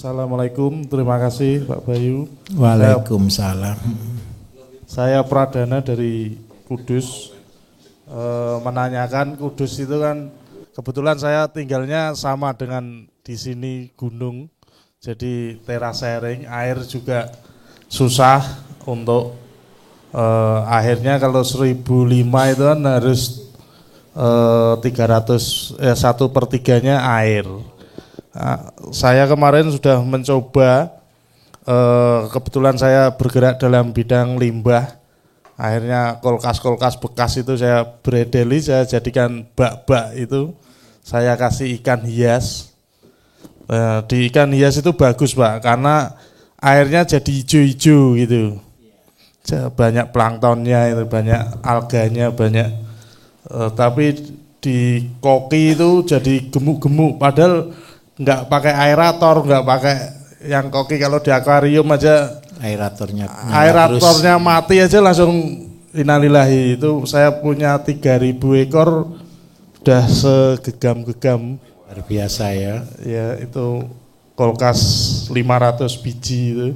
Assalamualaikum, terima kasih Pak Bayu. Waalaikumsalam. Saya Pradana dari Kudus. Menanyakan Kudus itu kan kebetulan saya tinggalnya sama dengan di sini gunung. Jadi teras sharing, air juga susah untuk akhirnya kalau 1005 itu kan harus 1/3-nya air. Saya kemarin sudah mencoba, kebetulan saya bergerak dalam bidang limbah. Akhirnya kulkas-kulkas bekas itu saya bredeli, saya jadikan bak-bak itu, saya kasih ikan hias. Di ikan hias itu bagus Pak, karena airnya jadi hijau-hijau gitu. Banyak planktonnya itu, banyak alganya, banyak. Tapi di koki itu jadi gemuk-gemuk, padahal nggak pakai aerator, nggak pakai yang koki. Kalau di akuarium aja aeratornya mati aja langsung innalillahi. Itu saya punya 3.000 ekor, udah segegam-gegam. Luar biasa ya. Ya itu kulkas 500 biji itu.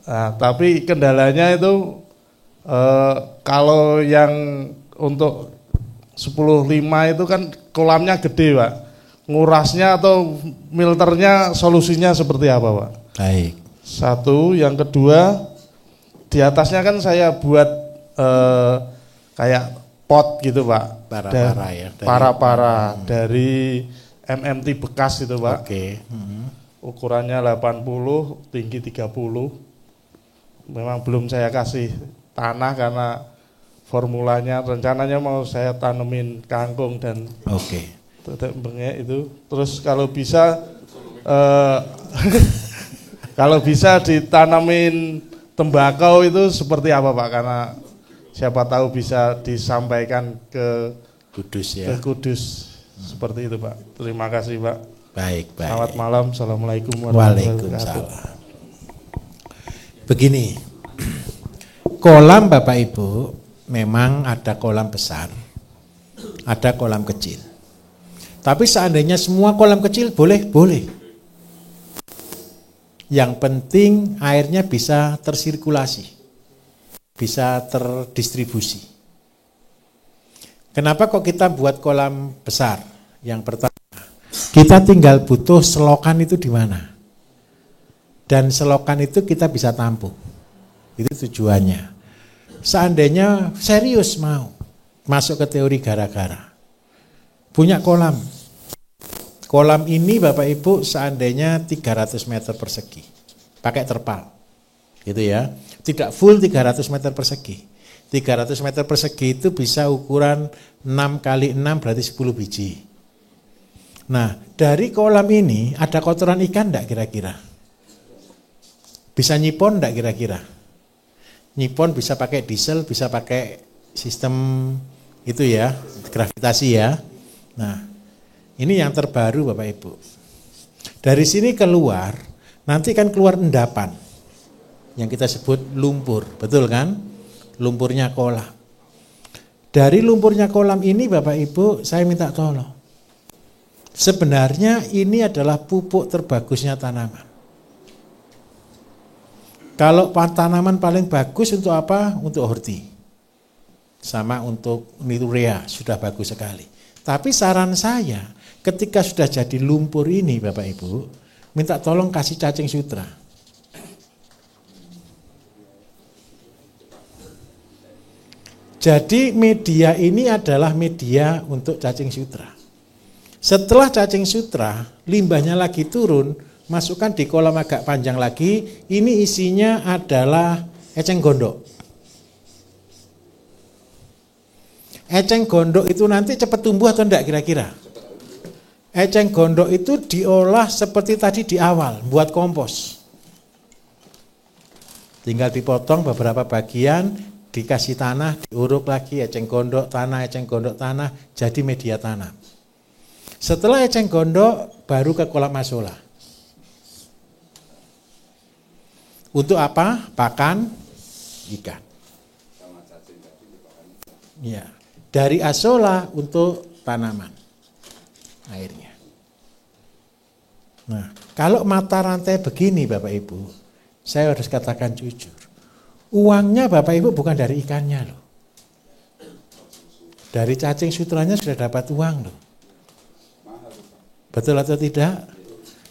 Nah, tapi kendalanya itu kalau yang untuk 10/5 itu kan kolamnya gede Pak. Ngurasnya atau filternya solusinya seperti apa Pak? Baik. Satu, yang kedua di atasnya kan saya buat kayak pot gitu Pak. Para-para ya. Para-para dari MMT bekas itu Pak. Oke. Ukurannya 80, tinggi 30. Memang belum saya kasih tanah karena formulanya rencananya mau saya tanemin kangkung dan bengek itu. Terus kalau bisa kalau bisa ditanamin tembakau itu seperti apa Pak? Karena siapa tahu bisa disampaikan ke Kudus ya. Ke Kudus seperti itu Pak. Terima kasih Pak. Baik. Selamat malam. Assalamualaikum warahmatullahi wabarakatuh. Waalaikumsalam. Begini, kolam Bapak Ibu memang ada kolam besar, ada kolam kecil. Tapi seandainya semua kolam kecil boleh. Yang penting airnya bisa tersirkulasi, bisa terdistribusi. Kenapa kok kita buat kolam besar? Yang pertama, kita tinggal butuh selokan itu di mana. Dan selokan itu kita bisa tampung. Itu tujuannya. Seandainya serius mau masuk ke teori gara-gara, punya kolam. Kolam ini Bapak Ibu seandainya 300 meter persegi, pakai terpal, gitu ya. Tidak full 300 meter persegi. 300 meter persegi itu bisa ukuran 6 kali 6 berarti 10 biji. Nah, dari kolam ini ada kotoran ikan enggak kira-kira? Bisa nyipon enggak kira-kira? Nyipon bisa pakai diesel, bisa pakai sistem itu ya, gravitasi ya. Nah, ini yang terbaru Bapak Ibu. Dari sini keluar, nanti kan keluar endapan. Yang kita sebut lumpur, betul kan? Lumpurnya kolam. Dari lumpurnya kolam ini Bapak Ibu, saya minta tolong. Sebenarnya ini adalah pupuk terbagusnya tanaman. Kalau tanaman paling bagus untuk apa? Untuk horti. Sama untuk niturea, sudah bagus sekali. Tapi saran saya, ketika sudah jadi lumpur ini Bapak Ibu, minta tolong kasih cacing sutra. Jadi media ini adalah media untuk cacing sutra. Setelah cacing sutra, limbahnya lagi turun, masukkan di kolam agak panjang lagi, ini isinya adalah eceng gondok. Eceng gondok itu nanti cepat tumbuh atau enggak kira-kira? Eceng gondok itu diolah seperti tadi di awal, buat kompos. Tinggal dipotong beberapa bagian, dikasih tanah, diuruk lagi eceng gondok tanah, jadi media tanam. Setelah eceng gondok, baru ke kolam asola. Untuk apa? Pakan ikan. Ya, dari asola untuk tanaman airnya. Nah, kalau mata rantai begini Bapak Ibu, saya harus katakan jujur. Uangnya Bapak Ibu bukan dari ikannya loh. Dari cacing sutranya sudah dapat uang loh. Betul atau tidak?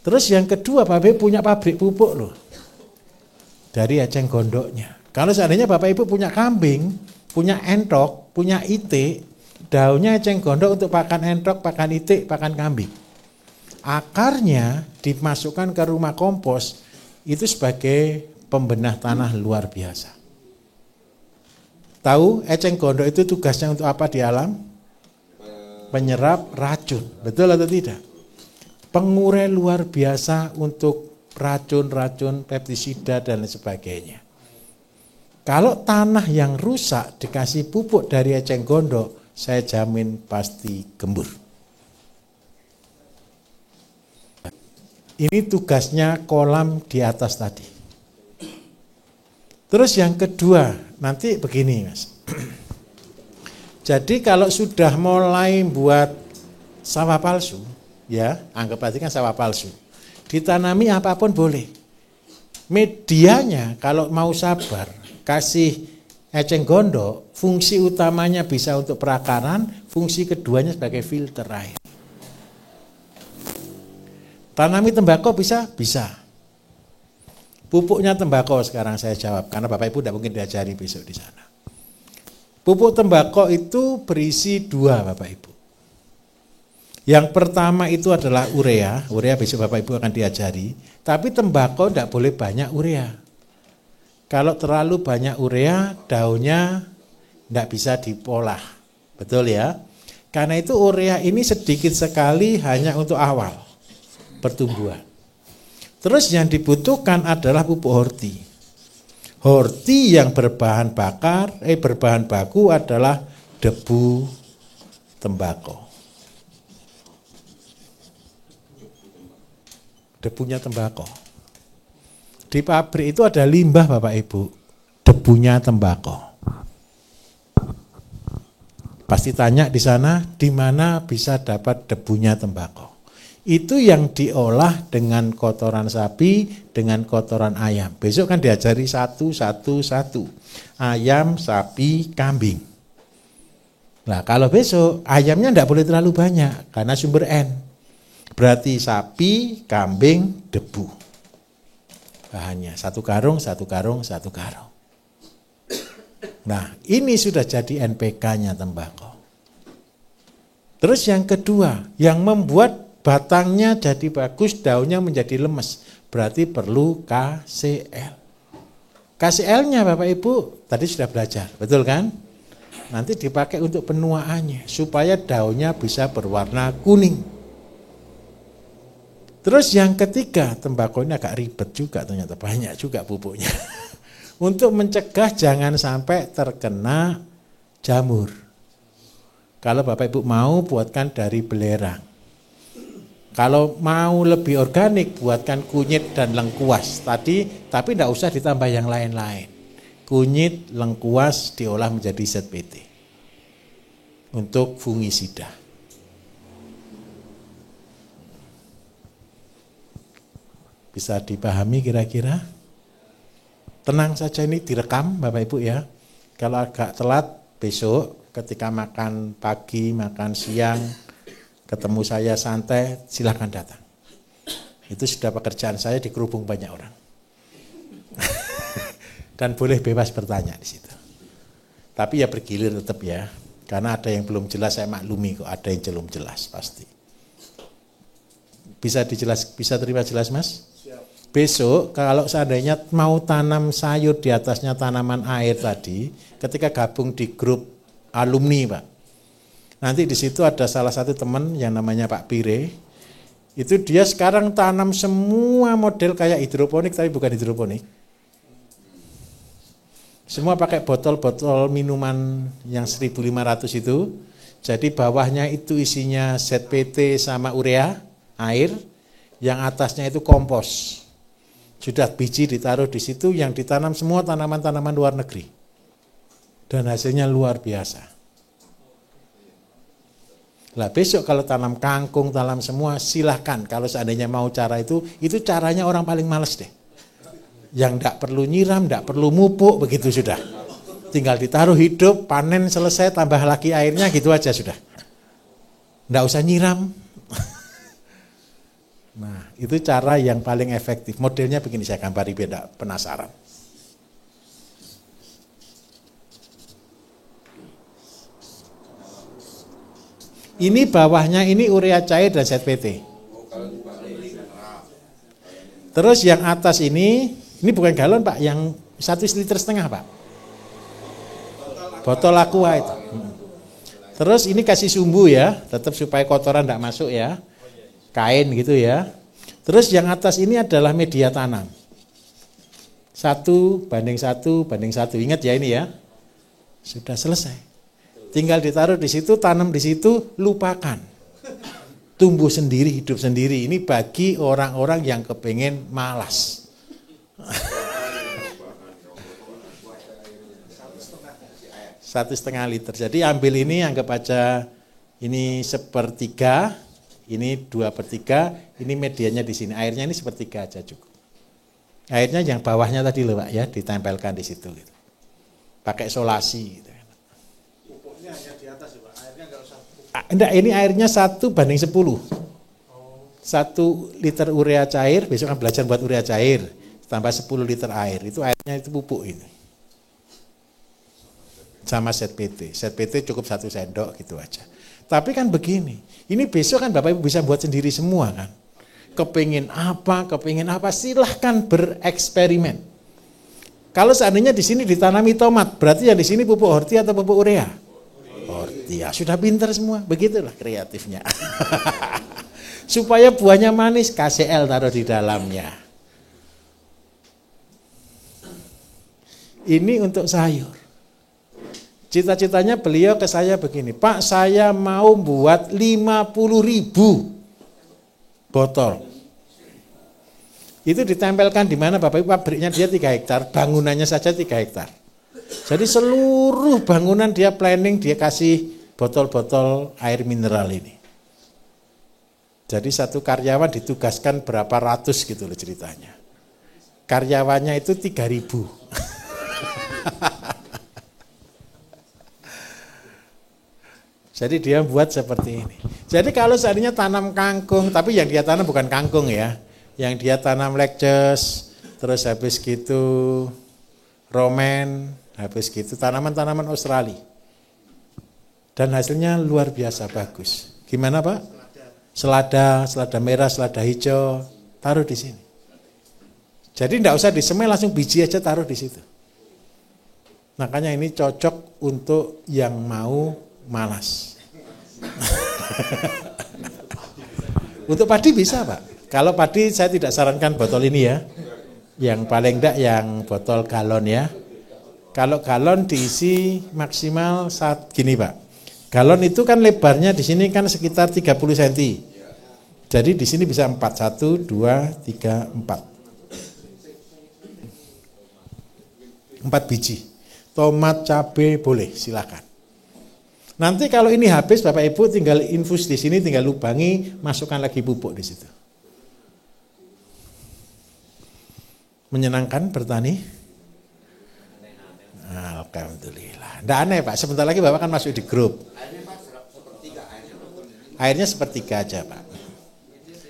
Terus yang kedua Bapak Ibu punya pabrik pupuk loh. Dari eceng gondoknya. Kalau seandainya Bapak Ibu punya kambing, punya entok, punya itik, daunnya eceng gondok untuk pakan entok, pakan itik, pakan kambing. Akarnya dimasukkan ke rumah kompos, itu sebagai pembenah tanah luar biasa. Tahu eceng gondok itu tugasnya untuk apa di alam? Penyerap racun, betul atau tidak? Pengurai luar biasa untuk racun-racun, pestisida dan sebagainya. Kalau tanah yang rusak dikasih pupuk dari eceng gondok, saya jamin pasti gembur. Ini tugasnya kolam di atas tadi. Terus yang kedua, nanti begini Mas. Jadi kalau sudah mulai buat sawah palsu, ya, anggap aja kan sawah palsu. Ditanami apapun boleh. Medianya kalau mau sabar, kasih eceng gondok, fungsi utamanya bisa untuk perakaran, fungsi keduanya sebagai filter air. Tanami tembakau bisa? Bisa. Pupuknya tembakau sekarang saya jawab, karena Bapak Ibu tidak mungkin diajari besok di sana. Pupuk tembakau itu berisi dua Bapak Ibu. Yang pertama itu adalah urea besok Bapak Ibu akan diajari, tapi tembakau tidak boleh banyak urea. Kalau terlalu banyak urea, daunnya tidak bisa diolah, betul ya? Karena itu urea ini sedikit sekali hanya untuk awal pertumbuhan. Terus yang dibutuhkan adalah pupuk horti. Horti yang berbahan baku adalah debu tembakau. Debunya tembakau. Di pabrik itu ada limbah Bapak Ibu, debunya tembakau. Pasti tanya di sana, di mana bisa dapat debunya tembakau. Itu yang diolah dengan kotoran sapi, dengan kotoran ayam. Besok kan diajari satu. Ayam, sapi, kambing. Nah kalau besok ayamnya tidak boleh terlalu banyak karena sumber N. Berarti sapi, kambing, debu. Bahannya satu karung. Nah ini sudah jadi NPK-nya tembakau. Terus yang kedua, yang membuat batangnya jadi bagus, daunnya menjadi lemes, berarti perlu KCl. KCl-nya Bapak Ibu tadi sudah belajar, betul kan? Nanti dipakai untuk penuaannya, supaya daunnya bisa berwarna kuning. Terus yang ketiga, tembakau ini agak ribet juga, ternyata banyak juga pupuknya. Untuk mencegah jangan sampai terkena jamur. Kalau Bapak Ibu mau, buatkan dari belerang. Kalau mau lebih organik, buatkan kunyit dan lengkuas tadi, tapi tidak usah ditambah yang lain-lain. Kunyit, lengkuas diolah menjadi ZPT untuk fungisida. Bisa dipahami kira-kira? Tenang saja, ini direkam Bapak Ibu ya. Kalau agak telat besok ketika makan pagi, makan siang, ketemu saya santai, silahkan datang. Itu sudah pekerjaan saya, dikerubung banyak orang. Dan boleh bebas bertanya di situ. Tapi ya bergilir tetap ya. Karena ada yang belum jelas, saya maklumi kok ada yang belum jelas pasti. Bisa terima jelas Mas? Siap. Besok kalau seandainya mau tanam sayur di atasnya tanaman air tadi, ketika gabung di grup alumni Pak, nanti di situ ada salah satu teman yang namanya Pak Pire. Itu dia sekarang tanam semua model kayak hidroponik, tapi bukan hidroponik. Semua pakai botol-botol minuman yang 1.500 itu. Jadi bawahnya itu isinya ZPT sama urea, air. Yang atasnya itu kompos. Sudah biji ditaruh di situ, yang ditanam semua tanaman-tanaman luar negeri. Dan hasilnya luar biasa. Lah besok kalau tanam kangkung, tanam semua, silahkan. Kalau seandainya mau cara itu caranya orang paling males deh. Yang tidak perlu nyiram, tidak perlu mupuk, begitu sudah. Tinggal ditaruh hidup, panen selesai, tambah lagi airnya, gitu aja sudah. Tidak usah nyiram. Nah, itu cara yang paling efektif. Modelnya begini, saya gambari beda, penasaran. Ini bawahnya ini urea cair dan ZPT. Terus yang atas ini bukan galon Pak, yang 1,5 liter Pak. Botol aqua itu. Terus ini kasih sumbu ya, tetap supaya kotoran tidak masuk ya. Kain gitu ya. Terus yang atas ini adalah media tanam. 1:1:1. Ingat ya ini ya. Sudah selesai. Tinggal ditaruh di situ, tanam di situ, lupakan. Tumbuh sendiri, hidup sendiri. Ini bagi orang-orang yang kepengen malas. 1,5 liter. Jadi ambil ini, anggap aja ini 1/3, ini 2/3, ini medianya di sini. Airnya ini 1/3 aja cukup. Airnya yang bawahnya tadi loh Pak ya, ditempelkan di situ. Gitu. Pakai solasi. Gitu. Hanya di atas ya Pak, airnya enggak usah. Enggak, ini airnya 1:10. 1 liter urea cair, besok kan belajar buat urea cair, tambah 10 liter air, itu airnya itu pupuk ini. Sama ZPT cukup 1 sendok gitu aja. Tapi kan begini, ini besok kan Bapak Ibu bisa buat sendiri semua kan. Kepingin apa, silahkan bereksperimen. Kalau seandainya di sini ditanami tomat, berarti yang di sini pupuk horti atau pupuk urea? Ya sudah pintar semua, begitulah kreatifnya. Supaya buahnya manis, KCl taruh di dalamnya. Ini untuk sayur. Cita-citanya beliau ke saya begini, Pak saya mau buat 50.000 botol. Itu ditempelkan di mana Bapak Ibu, pabriknya dia 3 hektar, bangunannya saja 3 hektar. Jadi seluruh bangunan dia planning, dia kasih botol-botol air mineral ini. Jadi satu karyawan ditugaskan berapa ratus gitu loh ceritanya. Karyawannya itu 3.000. Jadi dia buat seperti ini. Jadi kalau seandainya tanam kangkung, tapi yang dia tanam bukan kangkung ya. Yang dia tanam lettuce, terus habis gitu romen, habis gitu tanaman-tanaman Australia. Dan hasilnya luar biasa bagus. Gimana Pak? Selada merah, selada hijau, taruh di sini. Jadi tidak usah disemai, langsung biji aja taruh di situ. Makanya ini cocok untuk yang mau malas. Untuk padi bisa Pak. Kalau padi saya tidak sarankan botol ini ya. Yang paling enggak yang botol galon ya. Kalau galon diisi maksimal gini Pak. Galon itu kan lebarnya di sini kan sekitar 30 cm. Jadi di sini bisa 4, 1, 2, 3, 4. 4 biji. Tomat, cabai boleh, silakan. Nanti kalau ini habis Bapak Ibu tinggal infus di sini, tinggal lubangi, masukkan lagi pupuk di situ. Menyenangkan bertani? Alhamdulillah. Tidak aneh Pak, sebentar lagi Bapak kan masuk di grup. Airnya 1/3 aja Pak.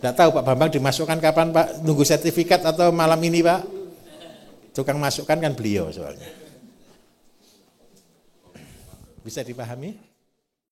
Tidak tahu Pak Bambang dimasukkan kapan Pak? Nunggu sertifikat atau malam ini Pak? Tukang masukkan kan beliau soalnya. Bisa dipahami?